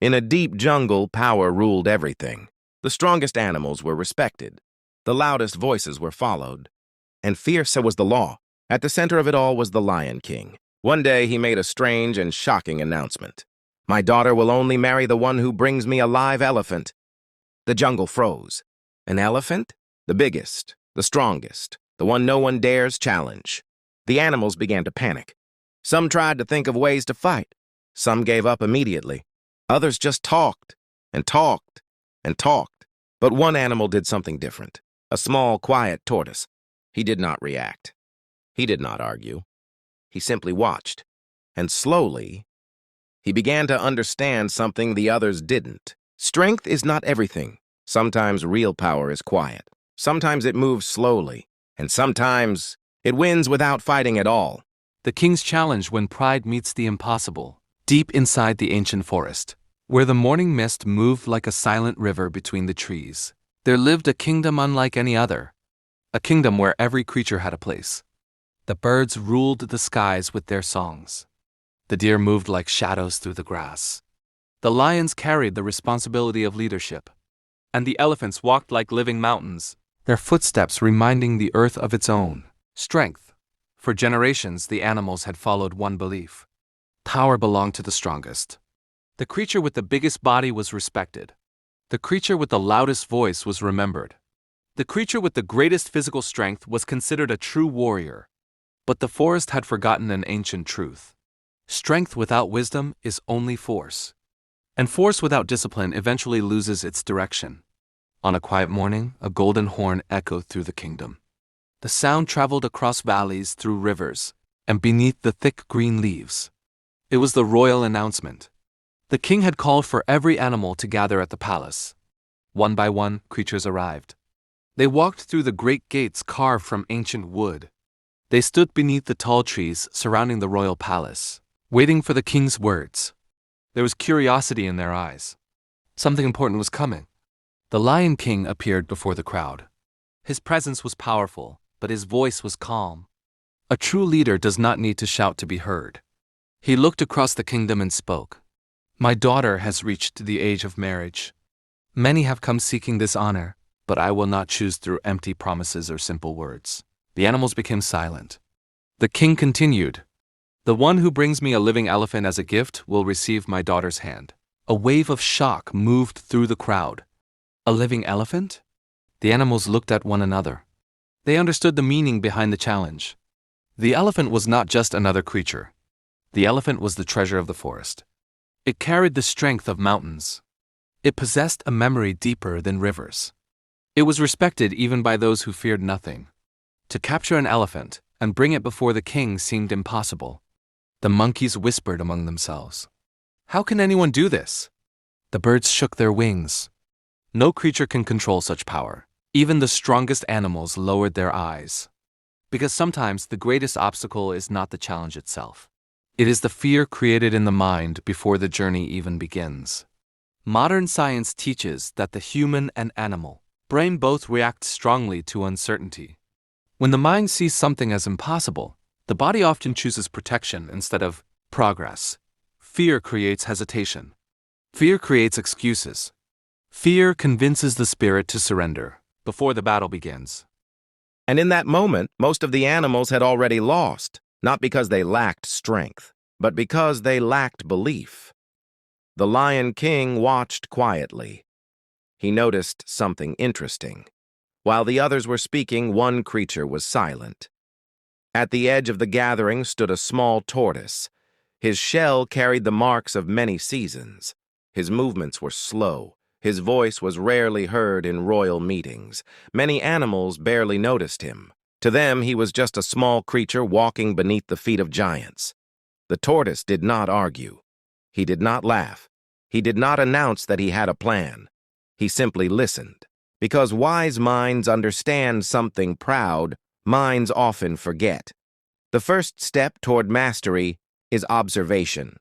In a deep jungle, power ruled everything. The strongest animals were respected. The loudest voices were followed. And fierce was the law. At the center of it all was the Lion King. One day he made a strange and shocking announcement. "My daughter will only marry the one who brings me a live elephant." The jungle froze. An elephant? The biggest, the strongest, the one no one dares challenge. The animals began to panic. Some tried to think of ways to fight. Some gave up immediately. Others just talked and talked and talked. But one animal did something different. A small, quiet tortoise. He did not react. He did not argue. He simply watched. And slowly, he began to understand something the others didn't. Strength is not everything. Sometimes real power is quiet. Sometimes it moves slowly. And sometimes it wins without fighting at all. The king's challenge when pride meets the impossible. Deep inside the ancient forest, where the morning mist moved like a silent river between the trees, there lived a kingdom unlike any other. A kingdom where every creature had a place. The birds ruled the skies with their songs. The deer moved like shadows through the grass. The lions carried the responsibility of leadership. And the elephants walked like living mountains, their footsteps reminding the earth of its own strength. For generations, the animals had followed one belief. Power belonged to the strongest. The creature with the biggest body was respected. The creature with the loudest voice was remembered. The creature with the greatest physical strength was considered a true warrior. But the forest had forgotten an ancient truth. Strength without wisdom is only force. And force without discipline eventually loses its direction. On a quiet morning, a golden horn echoed through the kingdom. The sound traveled across valleys, through rivers, and beneath the thick green leaves. It was the royal announcement. The king had called for every animal to gather at the palace. One by one, creatures arrived. They walked through the great gates carved from ancient wood. They stood beneath the tall trees surrounding the royal palace, waiting for the king's words. There was curiosity in their eyes. Something important was coming. The Lion King appeared before the crowd. His presence was powerful, but his voice was calm. A true leader does not need to shout to be heard. He looked across the kingdom and spoke. "My daughter has reached the age of marriage. Many have come seeking this honor, but I will not choose through empty promises or simple words." The animals became silent. The king continued. "The one who brings me a living elephant as a gift will receive my daughter's hand." A wave of shock moved through the crowd. A living elephant? The animals looked at one another. They understood the meaning behind the challenge. The elephant was not just another creature. The elephant was the treasure of the forest. It carried the strength of mountains. It possessed a memory deeper than rivers. It was respected even by those who feared nothing. To capture an elephant and bring it before the king seemed impossible. The monkeys whispered among themselves. "How can anyone do this?" The birds shook their wings. No creature can control such power. Even the strongest animals lowered their eyes. Because sometimes the greatest obstacle is not the challenge itself. It is the fear created in the mind before the journey even begins. Modern science teaches that the human and animal brain both react strongly to uncertainty. When the mind sees something as impossible, the body often chooses protection instead of progress. Fear creates hesitation. Fear creates excuses. Fear convinces the spirit to surrender before the battle begins. And in that moment, most of the animals had already lost, not because they lacked strength, but because they lacked belief. The Lion King watched quietly. He noticed something interesting. While the others were speaking, one creature was silent. At the edge of the gathering stood a small tortoise. His shell carried the marks of many seasons. His movements were slow. His voice was rarely heard in royal meetings. Many animals barely noticed him. To them, he was just a small creature walking beneath the feet of giants. The tortoise did not argue. He did not laugh. He did not announce that he had a plan. He simply listened. Because wise minds understand something proud, minds often forget. The first step toward mastery is observation.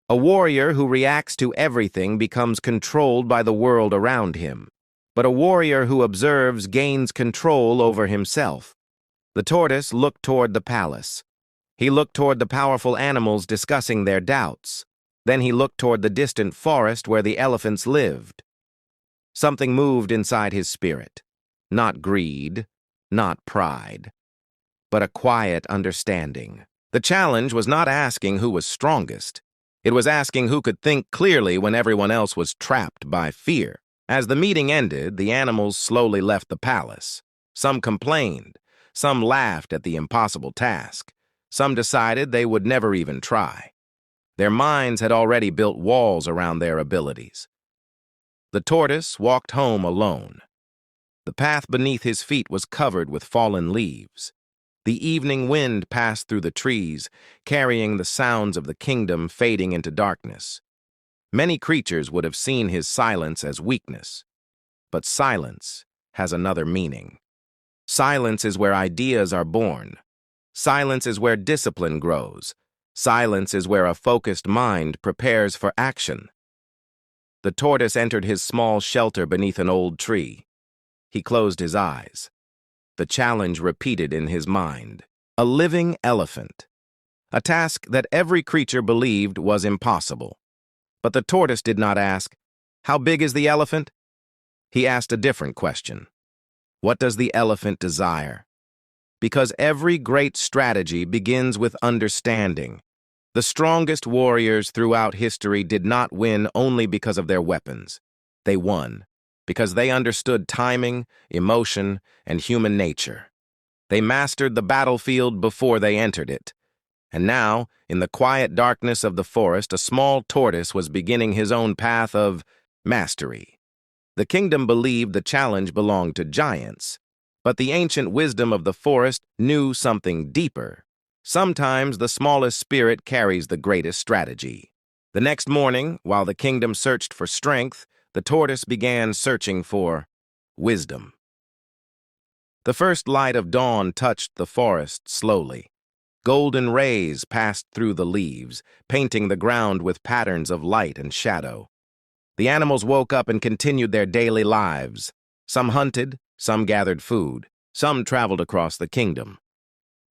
A warrior who reacts to everything becomes controlled by the world around him. But a warrior who observes gains control over himself. The tortoise looked toward the palace. He looked toward the powerful animals discussing their doubts. Then he looked toward the distant forest where the elephants lived. Something moved inside his spirit. Not greed, not pride, but a quiet understanding. The challenge was not asking who was strongest. It was asking who could think clearly when everyone else was trapped by fear. As the meeting ended, the animals slowly left the palace. Some complained. Some laughed at the impossible task. Some decided they would never even try. Their minds had already built walls around their abilities. The tortoise walked home alone. The path beneath his feet was covered with fallen leaves. The evening wind passed through the trees, carrying the sounds of the kingdom fading into darkness. Many creatures would have seen his silence as weakness. But silence has another meaning. Silence is where ideas are born. Silence is where discipline grows. Silence is where a focused mind prepares for action. The tortoise entered his small shelter beneath an old tree. He closed his eyes. The challenge repeated in his mind. A living elephant. A task that every creature believed was impossible. But the tortoise did not ask, "How big is the elephant?" He asked a different question. What does the elephant desire? Because every great strategy begins with understanding. The strongest warriors throughout history did not win only because of their weapons. They won because they understood timing, emotion, and human nature. They mastered the battlefield before they entered it. And now, in the quiet darkness of the forest, a small tortoise was beginning his own path of mastery. The kingdom believed the challenge belonged to giants, but the ancient wisdom of the forest knew something deeper. Sometimes the smallest spirit carries the greatest strategy. The next morning, while the kingdom searched for strength, the tortoise began searching for wisdom. The first light of dawn touched the forest slowly. Golden rays passed through the leaves, painting the ground with patterns of light and shadow. The animals woke up and continued their daily lives. Some hunted, some gathered food, some traveled across the kingdom.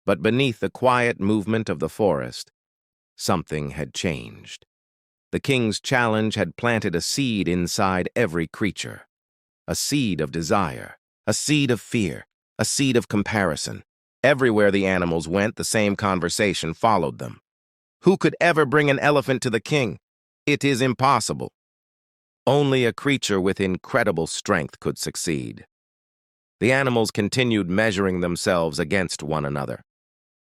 But beneath the quiet movement of the forest, something had changed. The king's challenge had planted a seed inside every creature. A seed of desire, a seed of fear, a seed of comparison. Everywhere the animals went, the same conversation followed them. Who could ever bring an elephant to the king? It is impossible. Only a creature with incredible strength could succeed. The animals continued measuring themselves against one another.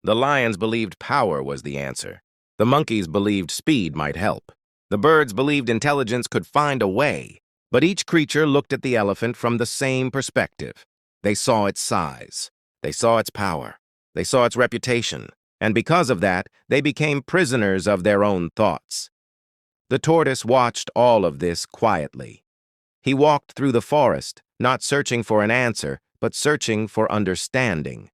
The lions believed power was the answer. The monkeys believed speed might help. The birds believed intelligence could find a way. But each creature looked at the elephant from the same perspective. They saw its size. They saw its power. They saw its reputation. And because of that, they became prisoners of their own thoughts. The tortoise watched all of this quietly. He walked through the forest, not searching for an answer, but searching for understanding.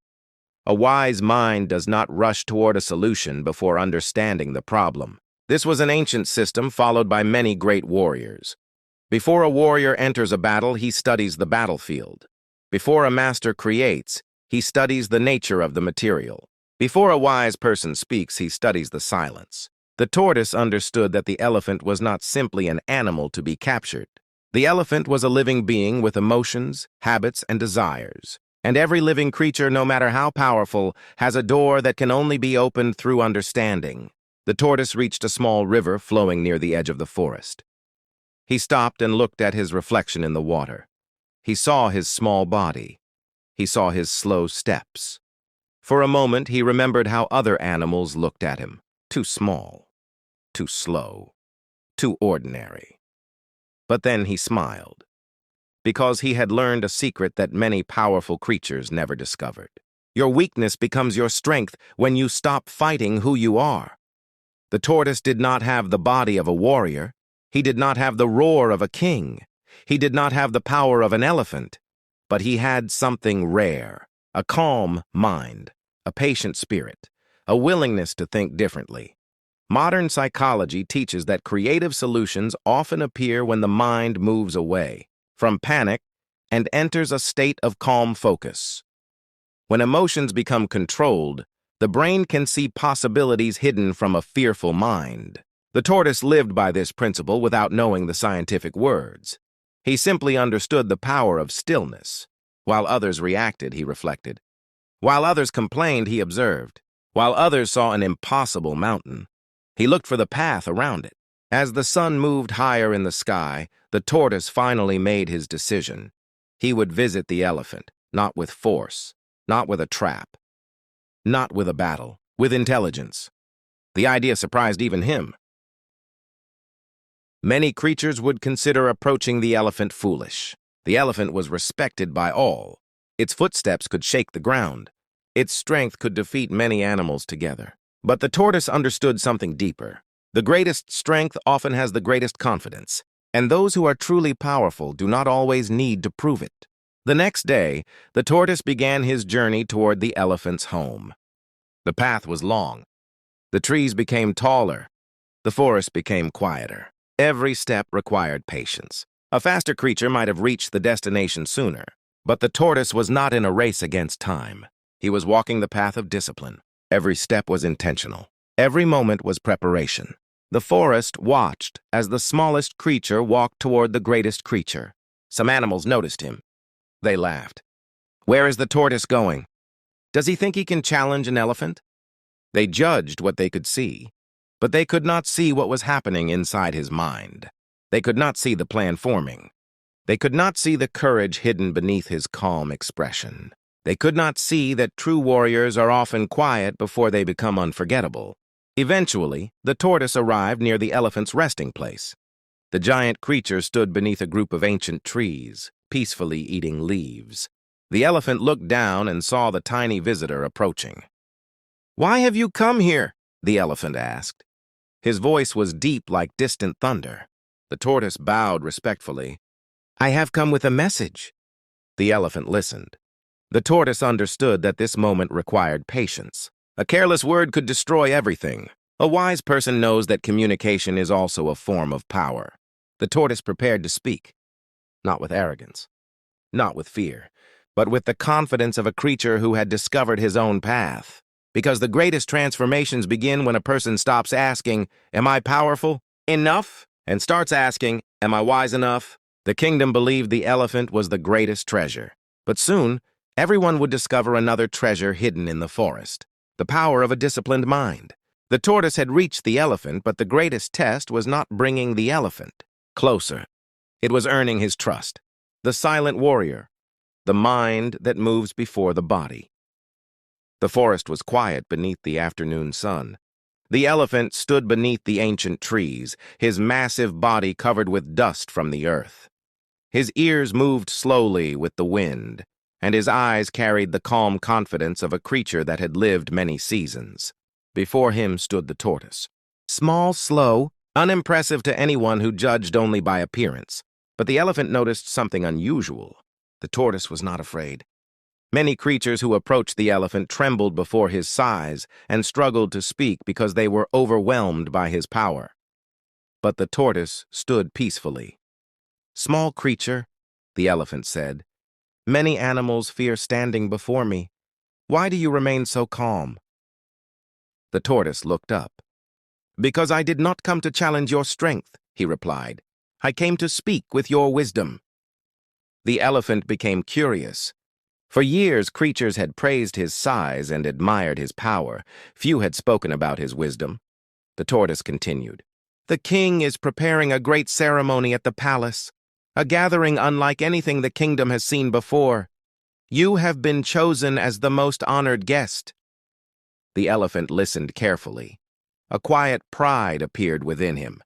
A wise mind does not rush toward a solution before understanding the problem. This was an ancient system followed by many great warriors. Before a warrior enters a battle, he studies the battlefield. Before a master creates, he studies the nature of the material. Before a wise person speaks, he studies the silence. The tortoise understood that the elephant was not simply an animal to be captured. The elephant was a living being with emotions, habits, and desires. And every living creature, no matter how powerful, has a door that can only be opened through understanding. The tortoise reached a small river flowing near the edge of the forest. He stopped and looked at his reflection in the water. He saw his small body. He saw his slow steps. For a moment, he remembered how other animals looked at him. Too small, too slow, too ordinary. But then he smiled, because he had learned a secret that many powerful creatures never discovered. Your weakness becomes your strength when you stop fighting who you are. The tortoise did not have the body of a warrior. He did not have the roar of a king. He did not have the power of an elephant. But he had something rare, a calm mind, a patient spirit, a willingness to think differently. Modern psychology teaches that creative solutions often appear when the mind moves away from panic and enters a state of calm focus. When emotions become controlled, the brain can see possibilities hidden from a fearful mind. The tortoise lived by this principle without knowing the scientific words. He simply understood the power of stillness. While others reacted, he reflected. While others complained, he observed. While others saw an impossible mountain, he looked for the path around it. As the sun moved higher in the sky, the tortoise finally made his decision. He would visit the elephant, not with force, not with a trap, not with a battle, with intelligence. The idea surprised even him. Many creatures would consider approaching the elephant foolish. The elephant was respected by all. Its footsteps could shake the ground. Its strength could defeat many animals together. But the tortoise understood something deeper. The greatest strength often has the greatest confidence, and those who are truly powerful do not always need to prove it. The next day, the tortoise began his journey toward the elephant's home. The path was long. The trees became taller. The forest became quieter. Every step required patience. A faster creature might have reached the destination sooner, but the tortoise was not in a race against time. He was walking the path of discipline. Every step was intentional. Every moment was preparation. The forest watched as the smallest creature walked toward the greatest creature. Some animals noticed him. They laughed. Where is the tortoise going? Does he think he can challenge an elephant? They judged what they could see, but they could not see what was happening inside his mind. They could not see the plan forming. They could not see the courage hidden beneath his calm expression. They could not see that true warriors are often quiet before they become unforgettable. Eventually, the tortoise arrived near the elephant's resting place. The giant creature stood beneath a group of ancient trees, peacefully eating leaves. The elephant looked down and saw the tiny visitor approaching. "Why have you come here?" the elephant asked. His voice was deep like distant thunder. The tortoise bowed respectfully. "I have come with a message." The elephant listened. The tortoise understood that this moment required patience. A careless word could destroy everything. A wise person knows that communication is also a form of power. The tortoise prepared to speak, not with arrogance, not with fear, but with the confidence of a creature who had discovered his own path. Because the greatest transformations begin when a person stops asking, "Am I powerful enough?" and starts asking, "Am I wise enough?" The kingdom believed the elephant was the greatest treasure. But soon, everyone would discover another treasure hidden in the forest. The power of a disciplined mind. The tortoise had reached the elephant, but the greatest test was not bringing the elephant closer. It was earning his trust. The silent warrior. The mind that moves before the body. The forest was quiet beneath the afternoon sun. The elephant stood beneath the ancient trees, his massive body covered with dust from the earth. His ears moved slowly with the wind, and his eyes carried the calm confidence of a creature that had lived many seasons. Before him stood the tortoise. Small, slow, unimpressive to anyone who judged only by appearance. But the elephant noticed something unusual. The tortoise was not afraid. Many creatures who approached the elephant trembled before his size and struggled to speak because they were overwhelmed by his power. But the tortoise stood peacefully. "Small creature," the elephant said, "many animals fear standing before me. Why do you remain so calm?" The tortoise looked up. "Because I did not come to challenge your strength," he replied. "I came to speak with your wisdom." The elephant became curious. For years, creatures had praised his size and admired his power. Few had spoken about his wisdom. The tortoise continued. "The king is preparing a great ceremony at the palace, a gathering unlike anything the kingdom has seen before. You have been chosen as the most honored guest." The elephant listened carefully. A quiet pride appeared within him.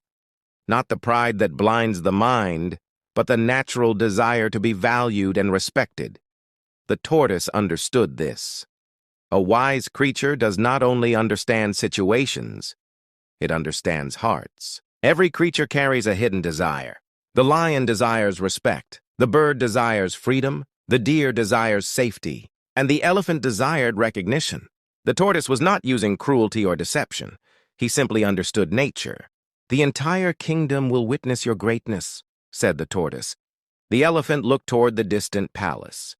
Not the pride that blinds the mind, but the natural desire to be valued and respected. The tortoise understood this. A wise creature does not only understand situations, it understands hearts. Every creature carries a hidden desire. The lion desires respect, the bird desires freedom, the deer desires safety, and the elephant desired recognition. The tortoise was not using cruelty or deception. He simply understood nature. "The entire kingdom will witness your greatness," said the tortoise. The elephant looked toward the distant palace.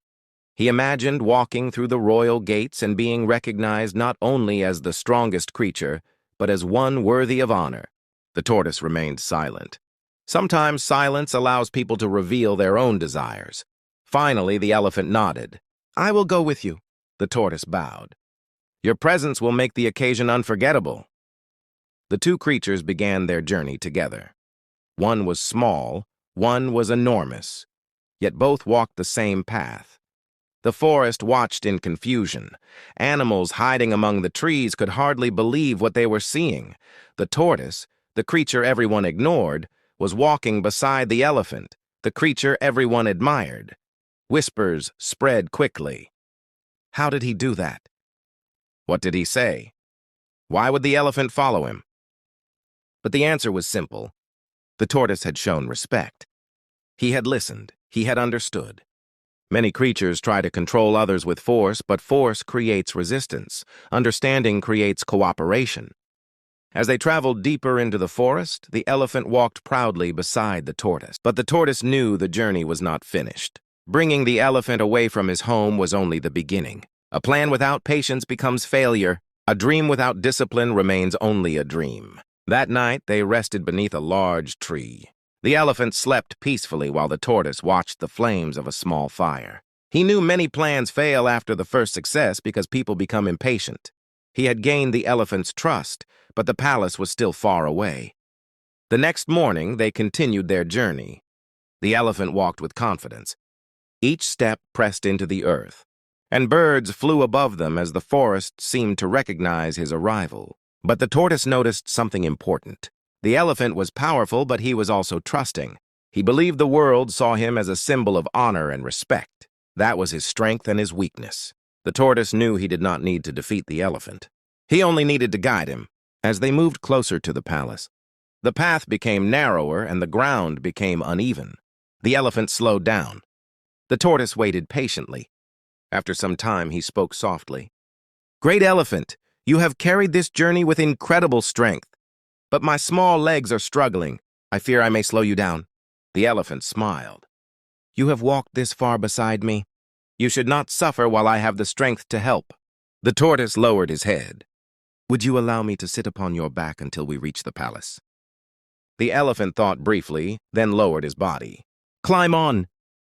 He imagined walking through the royal gates and being recognized not only as the strongest creature, but as one worthy of honor. The tortoise remained silent. Sometimes silence allows people to reveal their own desires. Finally, the elephant nodded. "I will go with you." The tortoise bowed. "Your presence will make the occasion unforgettable." The two creatures began their journey together. One was small, one was enormous, yet both walked the same path. The forest watched in confusion. Animals hiding among the trees could hardly believe what they were seeing. The tortoise, the creature everyone ignored, was walking beside the elephant, the creature everyone admired. Whispers spread quickly. How did he do that? What did he say? Why would the elephant follow him? But the answer was simple. The tortoise had shown respect. He had listened. He had understood. Many creatures try to control others with force, but force creates resistance. Understanding creates cooperation. As they traveled deeper into the forest, the elephant walked proudly beside the tortoise. But the tortoise knew the journey was not finished. Bringing the elephant away from his home was only the beginning. A plan without patience becomes failure. A dream without discipline remains only a dream. That night, they rested beneath a large tree. The elephant slept peacefully while the tortoise watched the flames of a small fire. He knew many plans fail after the first success because people become impatient. He had gained the elephant's trust, but the palace was still far away. The next morning, they continued their journey. The elephant walked with confidence. Each step pressed into the earth, and birds flew above them as the forest seemed to recognize his arrival. But the tortoise noticed something important. The elephant was powerful, but he was also trusting. He believed the world saw him as a symbol of honor and respect. That was his strength and his weakness. The tortoise knew he did not need to defeat the elephant. He only needed to guide him. As they moved closer to the palace, the path became narrower and the ground became uneven. The elephant slowed down. The tortoise waited patiently. After some time, he spoke softly. "Great elephant, you have carried this journey with incredible strength. But my small legs are struggling. I fear I may slow you down." The elephant smiled. "You have walked this far beside me. You should not suffer while I have the strength to help." The tortoise lowered his head. "Would you allow me to sit upon your back until we reach the palace?" The elephant thought briefly, then lowered his body. "Climb on."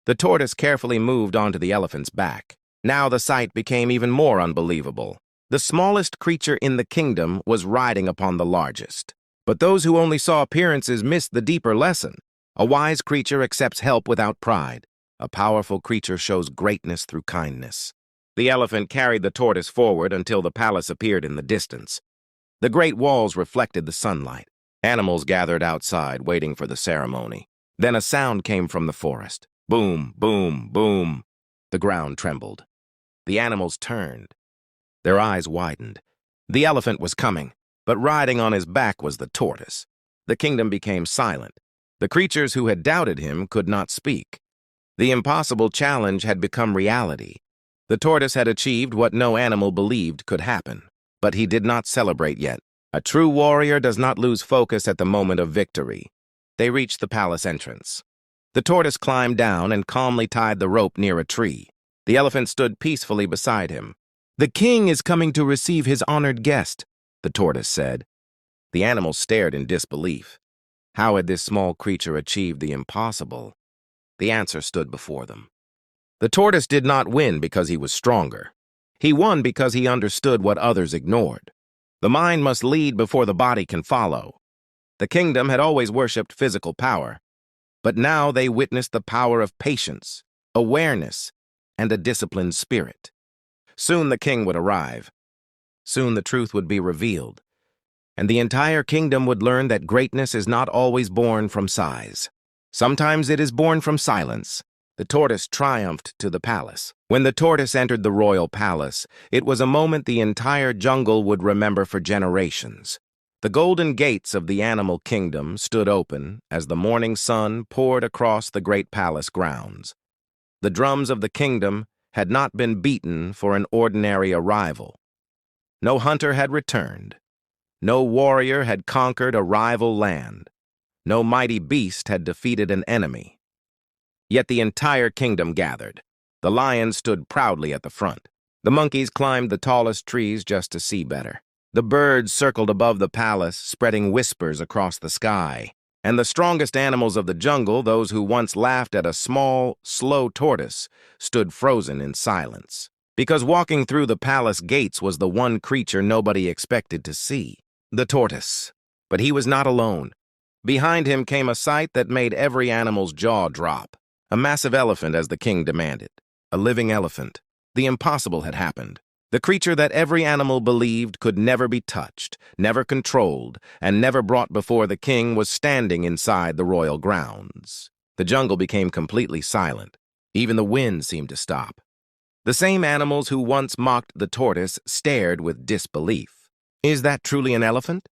The tortoise carefully moved onto the elephant's back. Now the sight became even more unbelievable. The smallest creature in the kingdom was riding upon the largest. But those who only saw appearances missed the deeper lesson. A wise creature accepts help without pride. A powerful creature shows greatness through kindness. The elephant carried the tortoise forward until the palace appeared in the distance. The great walls reflected the sunlight. Animals gathered outside, waiting for the ceremony. Then a sound came from the forest. Boom, boom, boom. The ground trembled. The animals turned. Their eyes widened. The elephant was coming, but riding on his back was the tortoise. The kingdom became silent. The creatures who had doubted him could not speak. The impossible challenge had become reality. The tortoise had achieved what no animal believed could happen. But he did not celebrate yet. A true warrior does not lose focus at the moment of victory. They reached the palace entrance. The tortoise climbed down and calmly tied the rope near a tree. The elephant stood peacefully beside him. "The king is coming to receive his honored guest," the tortoise said. The animals stared in disbelief. How had this small creature achieved the impossible? The answer stood before them. The tortoise did not win because he was stronger. He won because he understood what others ignored. The mind must lead before the body can follow. The kingdom had always worshipped physical power, but now they witnessed the power of patience, awareness, and a disciplined spirit. Soon the king would arrive. Soon the truth would be revealed, and the entire kingdom would learn that greatness is not always born from size. Sometimes it is born from silence. The tortoise triumphed to the palace. When the tortoise entered the royal palace, it was a moment the entire jungle would remember for generations. The golden gates of the animal kingdom stood open as the morning sun poured across the great palace grounds. The drums of the kingdom had not been beaten for an ordinary arrival. No hunter had returned. No warrior had conquered a rival land. No mighty beast had defeated an enemy. Yet the entire kingdom gathered. The lion stood proudly at the front. The monkeys climbed the tallest trees just to see better. The birds circled above the palace, spreading whispers across the sky. And the strongest animals of the jungle, those who once laughed at a small, slow tortoise, stood frozen in silence. Because walking through the palace gates was the one creature nobody expected to see, the tortoise. But he was not alone. Behind him came a sight that made every animal's jaw drop. A massive elephant, as the king demanded. A living elephant. The impossible had happened. The creature that every animal believed could never be touched, never controlled, and never brought before the king was standing inside the royal grounds. The jungle became completely silent. Even the wind seemed to stop. The same animals who once mocked the tortoise stared with disbelief. Is that truly an elephant?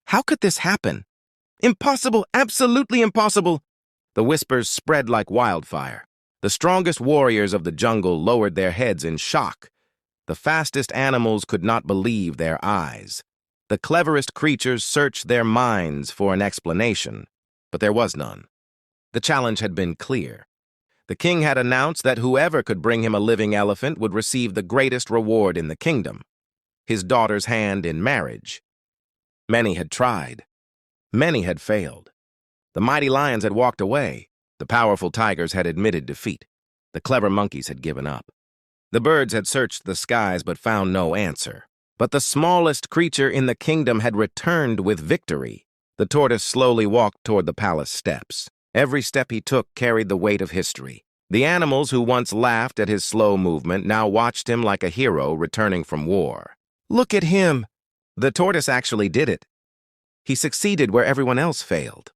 How could this happen? Impossible, absolutely impossible! The whispers spread like wildfire. The strongest warriors of the jungle lowered their heads in shock. The fastest animals could not believe their eyes. The cleverest creatures searched their minds for an explanation, but there was none. The challenge had been clear. The king had announced that whoever could bring him a living elephant would receive the greatest reward in the kingdom, his daughter's hand in marriage. Many had tried. Many had failed. The mighty lions had walked away. The powerful tigers had admitted defeat. The clever monkeys had given up. The birds had searched the skies but found no answer. But the smallest creature in the kingdom had returned with victory. The tortoise slowly walked toward the palace steps. Every step he took carried the weight of history. The animals who once laughed at his slow movement now watched him like a hero returning from war. Look at him! The tortoise actually did it. He succeeded where everyone else failed.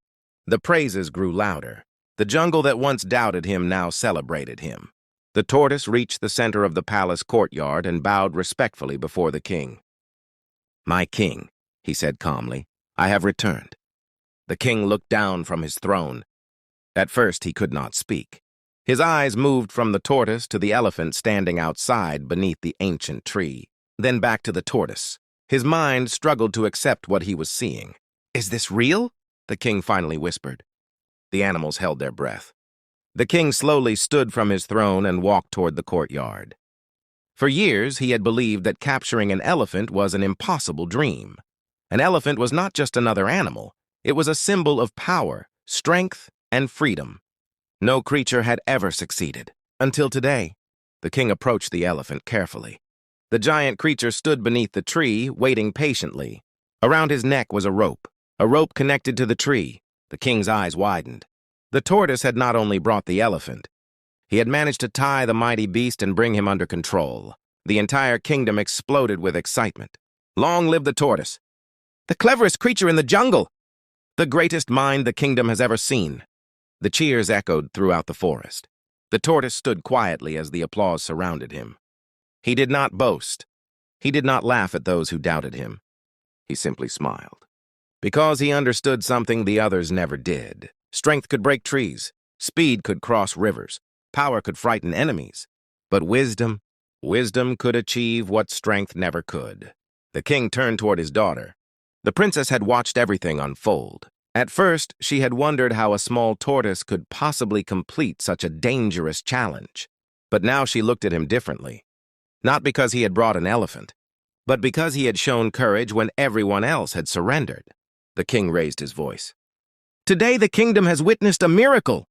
The praises grew louder. The jungle that once doubted him now celebrated him. The tortoise reached the center of the palace courtyard and bowed respectfully before the king. "My king," he said calmly, "I have returned." The king looked down from his throne. At first he could not speak. His eyes moved from the tortoise to the elephant standing outside beneath the ancient tree, then back to the tortoise. His mind struggled to accept what he was seeing. "Is this real?" the king finally whispered. The animals held their breath. The king slowly stood from his throne and walked toward the courtyard. For years, he had believed that capturing an elephant was an impossible dream. An elephant was not just another animal. It was a symbol of power, strength, and freedom. No creature had ever succeeded. Until today, the king approached the elephant carefully. The giant creature stood beneath the tree, waiting patiently. Around his neck was a rope connected to the tree. The king's eyes widened. The tortoise had not only brought the elephant, he had managed to tie the mighty beast and bring him under control. The entire kingdom exploded with excitement. Long live the tortoise! The cleverest creature in the jungle! The greatest mind the kingdom has ever seen! The cheers echoed throughout the forest. The tortoise stood quietly as the applause surrounded him. He did not boast. He did not laugh at those who doubted him. He simply smiled. Because he understood something the others never did. Strength could break trees. Speed could cross rivers. Power could frighten enemies. But wisdom could achieve what strength never could. The king turned toward his daughter. The princess had watched everything unfold. At first, she had wondered how a small tortoise could possibly complete such a dangerous challenge. But now she looked at him differently. Not because he had brought an elephant, but because he had shown courage when everyone else had surrendered. The king raised his voice. "Today the kingdom has witnessed a miracle."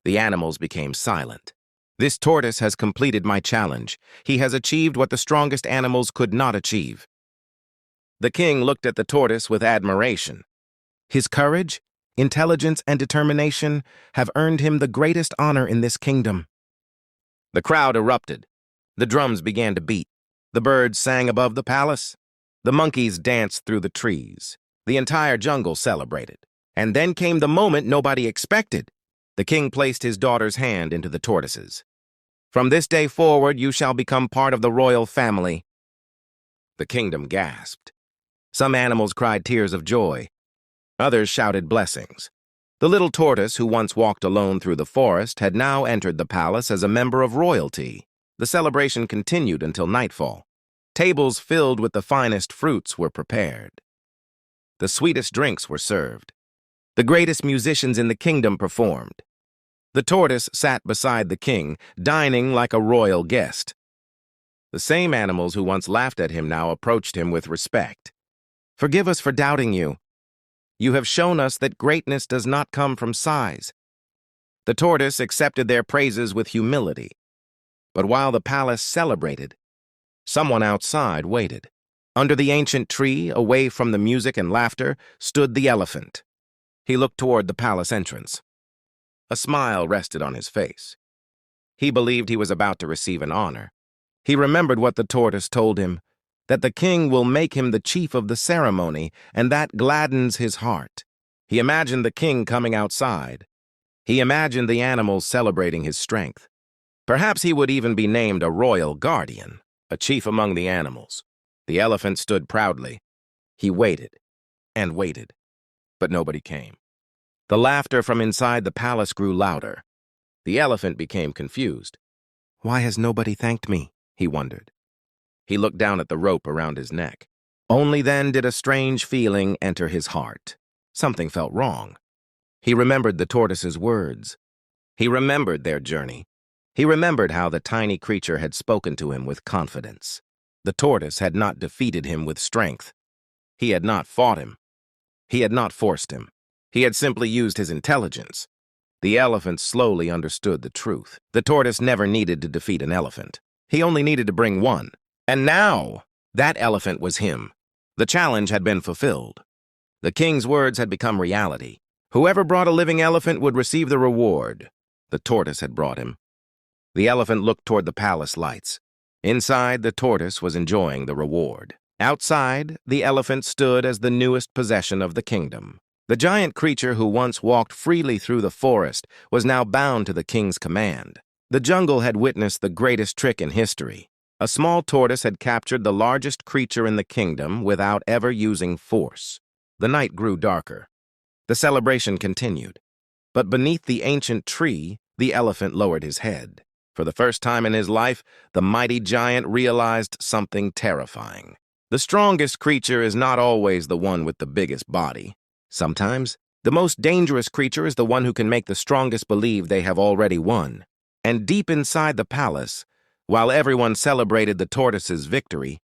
The animals became silent. "This tortoise has completed my challenge. He has achieved what the strongest animals could not achieve." The king looked at the tortoise with admiration. His courage, intelligence, and determination have earned him the greatest honor in this kingdom. The crowd erupted. The drums began to beat. The birds sang above the palace. The monkeys danced through the trees. The entire jungle celebrated. And then came the moment nobody expected. The king placed his daughter's hand into the tortoise's. "From this day forward, you shall become part of the royal family." The kingdom gasped. Some animals cried tears of joy. Others shouted blessings. The little tortoise, who once walked alone through the forest, had now entered the palace as a member of royalty. The celebration continued until nightfall. Tables filled with the finest fruits were prepared. The sweetest drinks were served. The greatest musicians in the kingdom performed. The tortoise sat beside the king, dining like a royal guest. The same animals who once laughed at him now approached him with respect. Forgive us for doubting you. You have shown us that greatness does not come from size." The tortoise accepted their praises with humility. But while the palace celebrated, someone outside waited. Under the ancient tree, away from the music and laughter, stood the elephant. He looked toward the palace entrance. A smile rested on his face. He believed he was about to receive an honor. He remembered what the tortoise told him, that the king will make him the chief of the ceremony, and that gladdens his heart. He imagined the king coming outside. He imagined the animals celebrating his strength. Perhaps he would even be named a royal guardian, a chief among the animals. The elephant stood proudly. He waited and waited, but nobody came. The laughter from inside the palace grew louder. The elephant became confused. "Why has nobody thanked me?" he wondered. He looked down at the rope around his neck. Only then did a strange feeling enter his heart. Something felt wrong. He remembered the tortoise's words. He remembered their journey. He remembered how the tiny creature had spoken to him with confidence. The tortoise had not defeated him with strength. He had not fought him. He had not forced him. He had simply used his intelligence. The elephant slowly understood the truth. The tortoise never needed to defeat an elephant. He only needed to bring one. And now, that elephant was him. The challenge had been fulfilled. The king's words had become reality. Whoever brought a living elephant would receive the reward. The tortoise had brought him. The elephant looked toward the palace lights. Inside, the tortoise was enjoying the reward. Outside, the elephant stood as the newest possession of the kingdom. The giant creature who once walked freely through the forest was now bound to the king's command. The jungle had witnessed the greatest trick in history. A small tortoise had captured the largest creature in the kingdom without ever using force. The night grew darker. The celebration continued. But beneath the ancient tree, the elephant lowered his head. For the first time in his life, the mighty giant realized something terrifying. The strongest creature is not always the one with the biggest body. Sometimes, the most dangerous creature is the one who can make the strongest believe they have already won. And deep inside the palace, while everyone celebrated the tortoise's victory,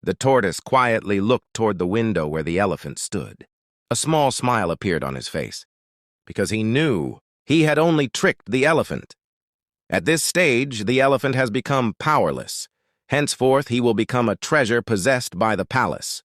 the tortoise quietly looked toward the window where the elephant stood. A small smile appeared on his face, because he knew he had only tricked the elephant. At this stage, the elephant has become powerless. Henceforth, he will become a treasure possessed by the palace.